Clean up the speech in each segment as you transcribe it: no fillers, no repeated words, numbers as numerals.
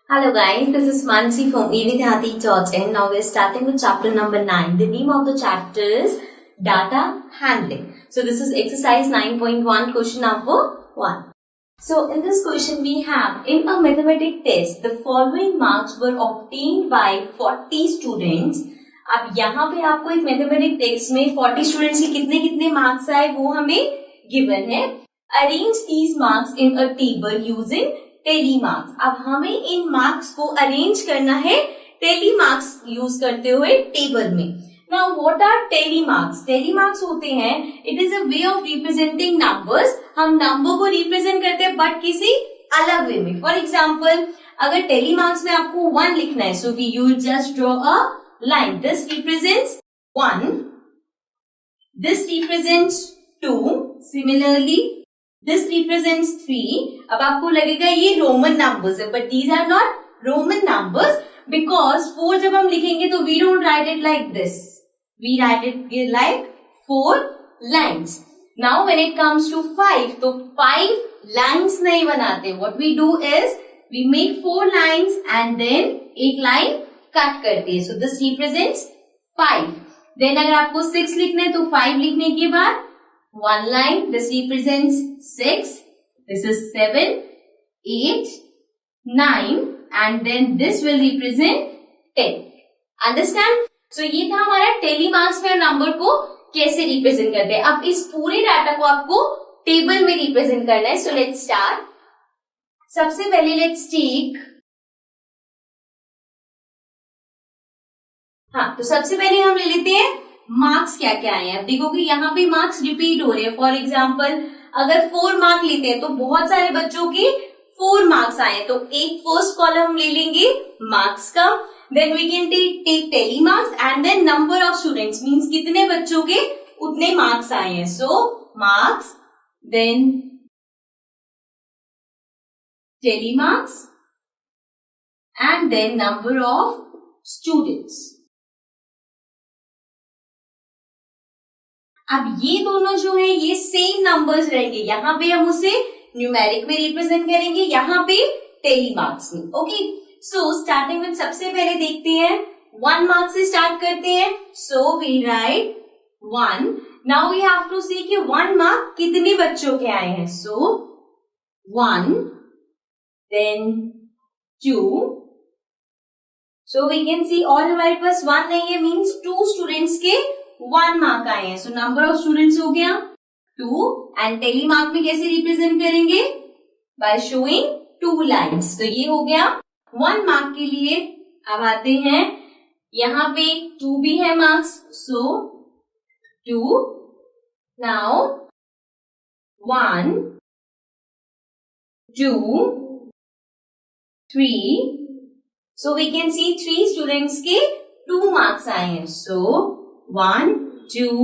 Hello guys, this is Mansi from evidyati.in. Now we're starting with chapter number 9. The name of the chapter is Data Handling. So this is exercise 9.1, question number 1. So in this question we have, in a mathematics test, the following marks were obtained by 40 students. अब यहाँ पे आपको एक mathematics text में 40 students के कितने कितने marks आए वो हमें गिवन है. Arrange these marks in a table using tally marks. अब हमें इन मार्क्स को अरेंज करना है टेली मार्क्स यूज करते हुए टेबल में. Now what are tally marks? Tally marks होते हैं, it is a way of representing numbers. हम नंबर को रिप्रेजेंट करते हैं बट किसी अलग वे में. फॉर एग्जाम्पल, अगर टेली मार्क्स में आपको 1 लिखना है, so we you just draw a line. This represents 1. This represents 2. Similarly, this represents 3. अब आपको लगेगा ये रोमन नंबर्स है, but these are not Roman numbers because 4 जब हम लिखेंगे तो we don't write it like this. We write it like 4 lines. Now when it comes to 5, तो 5 lines नहीं बनाते. What we do is we make 4 lines and then एक line cut करते हैं. So this represents 5. देन अगर आपको 6 लिखना है तो 5 लिखने के बाद 1 line. This represents 6. This is 7, 8, 9 and then this will represent 10. Understand? So ये था हमारा टेली मार्क्स में नंबर को कैसे रिप्रेजेंट करते हैं. अब इस पूरे डाटा को आपको टेबल में रिप्रेजेंट करना है. So let's start. सबसे पहले लेट्स टेक, हाँ, तो सबसे पहले हम ले लेते हैं मार्क्स क्या क्या आए हैं. अब देखो कि यहाँ पे मार्क्स रिपीट हो रहे हैं. फॉर एग्जाम्पल, अगर 4 मार्क लेते हैं तो बहुत सारे बच्चों के 4 मार्क्स आए हैं, तो एक फर्स्ट कॉलम हम ले लेंगे मार्क्स का. Then we can take tally marks and then number of students, means कितने बच्चों के उतने मार्क्स आए हैं. So marks, then tally marks and then number of students. अब ये दोनों जो है ये सेम नंबर्स रहेंगे. यहाँ पे हम उसे न्यूमेरिक में रिप्रेजेंट करेंगे, यहाँ पे टेली मार्क्स में. ओके, सो स्टार्टिंग में सबसे पहले देखते हैं 1 मार्क्स से स्टार्ट करते हैं. So we write 1. Now we have to see कि 1 मार्क कितने बच्चों के आए हैं. So 1, then 2. So we can see और हमारे पास 1 नहीं है, मीन्स 2 स्टूडेंट्स के 1 मार्क आए हैं. सो नंबर ऑफ स्टूडेंट्स हो गया 2. एंड टेली मार्क में कैसे रिप्रेजेंट करेंगे? By showing 2 lines. तो ये हो गया 1 मार्क के लिए. अब आते हैं यहाँ पे 2 भी है marks. So 2. Now 1, 2, 3. So we can see 3 students के 2 मार्क्स आए हैं. So 1, 2,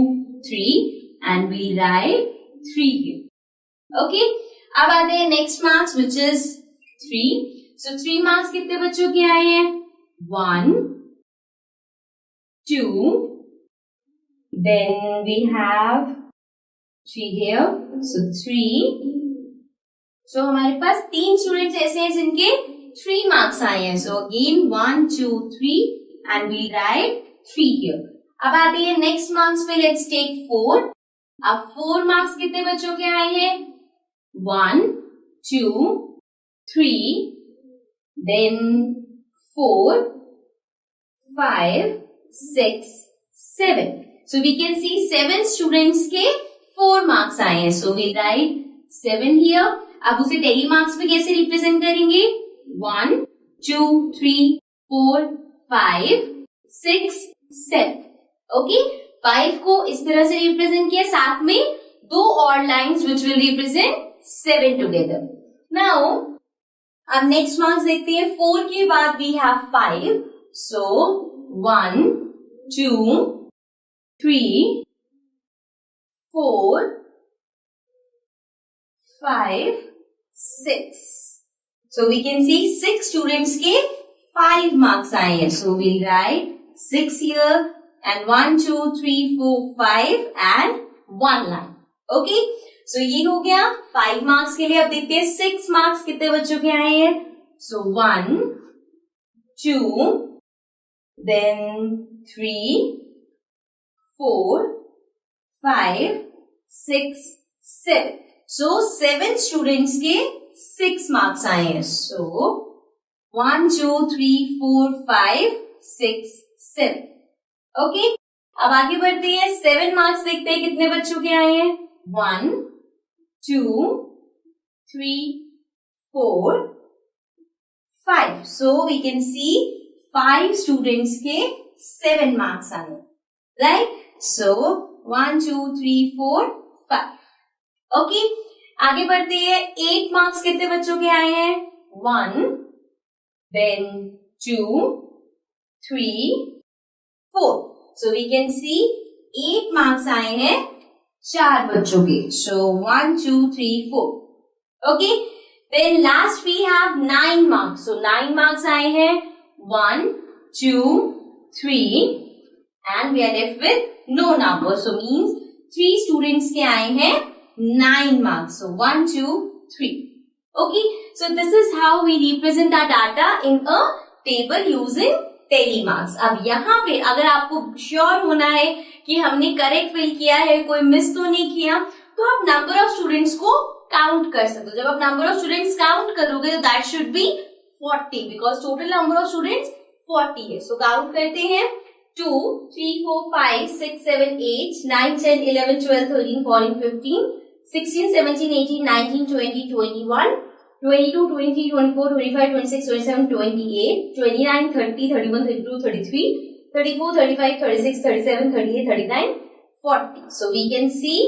3 and we write 3 here. Okay, अब आते हैं next marks which is 3. So 3 marks कितने बच्चों के आए हैं? 1, 2, then we have 3 here. So 3. So हमारे पास 3 स्टूडेंट्स ऐसे हैं जिनके 3 मार्क्स आए हैं. So again 1, 2, 3 and we write 3 here. अब आते हैं नेक्स्ट मार्क्स पे. Let's take 4. अब 4 मार्क्स कितने बच्चों के आए हैं? 1, 2, 3, then 4, 5, 6, 7. So we can see 7 students के 4 मार्क्स आए हैं. So we write 7 here. अब उसे टेली मार्क्स पे कैसे रिप्रेजेंट करेंगे? 1, 2, 3, 4, 5, 6, 7. ओके, 5 को इस तरह से रिप्रेजेंट किया, साथ में 2 और lines which will represent 7 together. Now अब नेक्स्ट मार्क्स देखते हैं. 4 के बाद we have 5. So 1, 2, 3, 4, 5, 6. So we can see 6 students के 5 मार्क्स आए हैं. So we write 6 here. And 1, 2, 3, 4, 5 and 1 line. Okay, so ये हो गया 5 मार्क्स के लिए. अब देखते हैं 6 मार्क्स कितने बच्चों के आए हैं. So 1, 2, then 3, 4, 5, 6, 7. So 7 स्टूडेंट्स के 6 मार्क्स आए हैं. So 1, 2, 3, 4, 5, 6, 7. ओके, अब आगे बढ़ते हैं. 7 मार्क्स देखते हैं कितने बच्चों के आए हैं. 1, 2, 3, 4, 5. So we can see 5 students के 7 marks आए. Right? So 1, 2, 3, 4, 5. Okay. आगे बढ़ते हैं. 8 marks कितने बच्चों के आए हैं. 1, then 2, 3, 4. So we can see 8 marks आए हैं 4 बच्चों के. So 1, 2, 3, 4. Okay. Then last we have 9 marks. So 9 marks आए हैं 1, 2, 3 and we are left with no number. So means 3 students के आए हैं 9 marks. So 1, 2, 3. Okay. So this is how we represent our data in a table using tally marks. अब यहाँ पे अगर आपको श्योर होना है कि हमने करेक्ट फिल किया है, कोई मिस तो नहीं किया, तो आप नंबर ऑफ स्टूडेंट्स को काउंट कर सकते हो. जब आप नंबर ऑफ स्टूडेंट्स काउंट करोगे तो that should be 40 because total number of students 40 है. सो काउंट करते हैं. 2, 3, 4, 5, 6, 7, 8, 9, 10, 11, 12, 13, 14, 15, 16, 17, 18, 19, 20, 21, 22, 23, 24, 25, 26, 27, 28, 29, 30, 31, 32, 33, 34, 35, 36, 37, 38, 39, 40. So we can see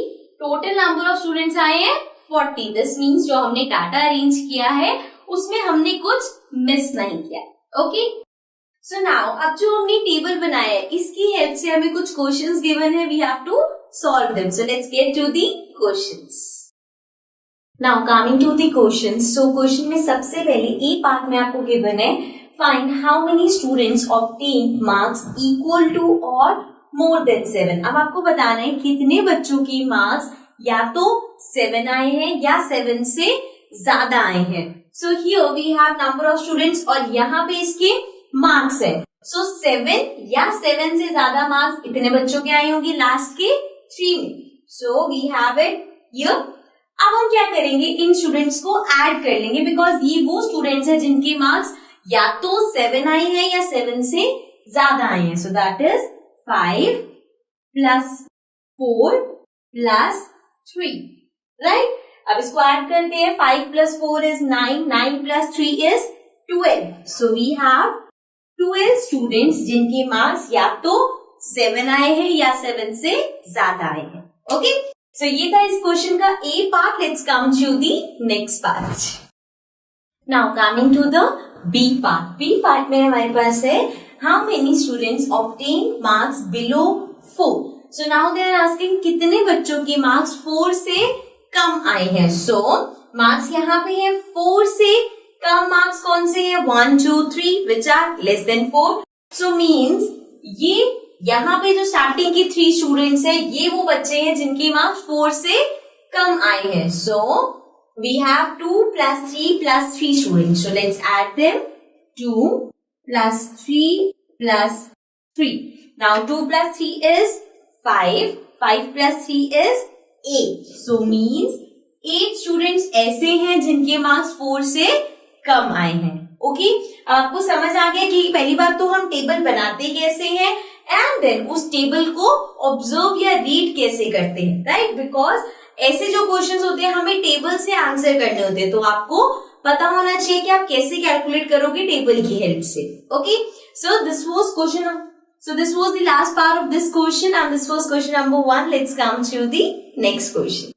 total number of students आए हैं 40. This means जो हमने डाटा अरेंज किया है उसमें हमने कुछ मिस नहीं किया. ओके. सो नाउ अब जो हमने टेबल बनाया है इसकी हेल्प से हमें कुछ क्वेश्चंस गिवन है. We have to solve them. So let's get to the questions. Now coming to the questions. So question में सबसे पहले ए पार्ट में आपको गिवन है find how many students obtain marks equal to और more then 7. अब आपको बताना है कितने बच्चों की मार्क्स या तो 7 आए हैं या 7 से ज्यादा आए हैं. So here we have number of students और यहाँ पे इसके मार्क्स है. सो 7 या 7 से ज्यादा मार्क्स इतने बच्चों के आए होंगे लास्ट के 3 में. So we have it here. अब हम क्या करेंगे, इन स्टूडेंट्स को ऐड कर लेंगे बिकॉज ये वो स्टूडेंट्स हैं जिनके मार्क्स या तो 7 आए हैं या 7 से ज्यादा आए हैं. So that is 5 plus 4 plus 3. Right. अब इसको ऐड करते हैं. 5 plus 4 is 9, 9 plus 3 is 12. So we have 12 students जिनके मार्क्स या तो 7 आए हैं या 7 से ज्यादा आए हैं. ओके. सो ये था इस क्वेश्चन का A part. Let's come to the next part. Now coming to the B part. B part में हमारे पास है how many students obtain marks below 4. So now they are asking कितने बच्चों के मार्क्स 4 से कम आए हैं. सो मार्क्स यहाँ पे है 4 से कम मार्क्स कौन से हैं 1, 2, 3 which are less than 4. So means ये यहाँ पे जो स्टार्टिंग की 3 स्टूडेंट्स है ये वो बच्चे हैं जिनके मार्क्स 4 से कम आए हैं. So we have 2 plus 3 plus 3 students. So let's add them. 2 plus 3 plus 3. Now 2 plus 3 is 5. 5 plus 3 is 8. So means 8 students ऐसे हैं जिनके मार्क्स 4 से कम आए हैं. ओके. आपको समझ आ गया कि पहली बात तो हम टेबल बनाते कैसे हैं एंड देन उस टेबल को ऑब्जर्व या रीड कैसे करते हैं. राइट. बिकॉज ऐसे जो क्वेश्चंस होते हैं हमें टेबल से आंसर करने होते हैं तो आपको पता होना चाहिए कि आप कैसे कैलकुलेट करोगे टेबल की हेल्प से. Okay. So this was question. So this was the last part of this question and this was question number 1. Let's come to the next question.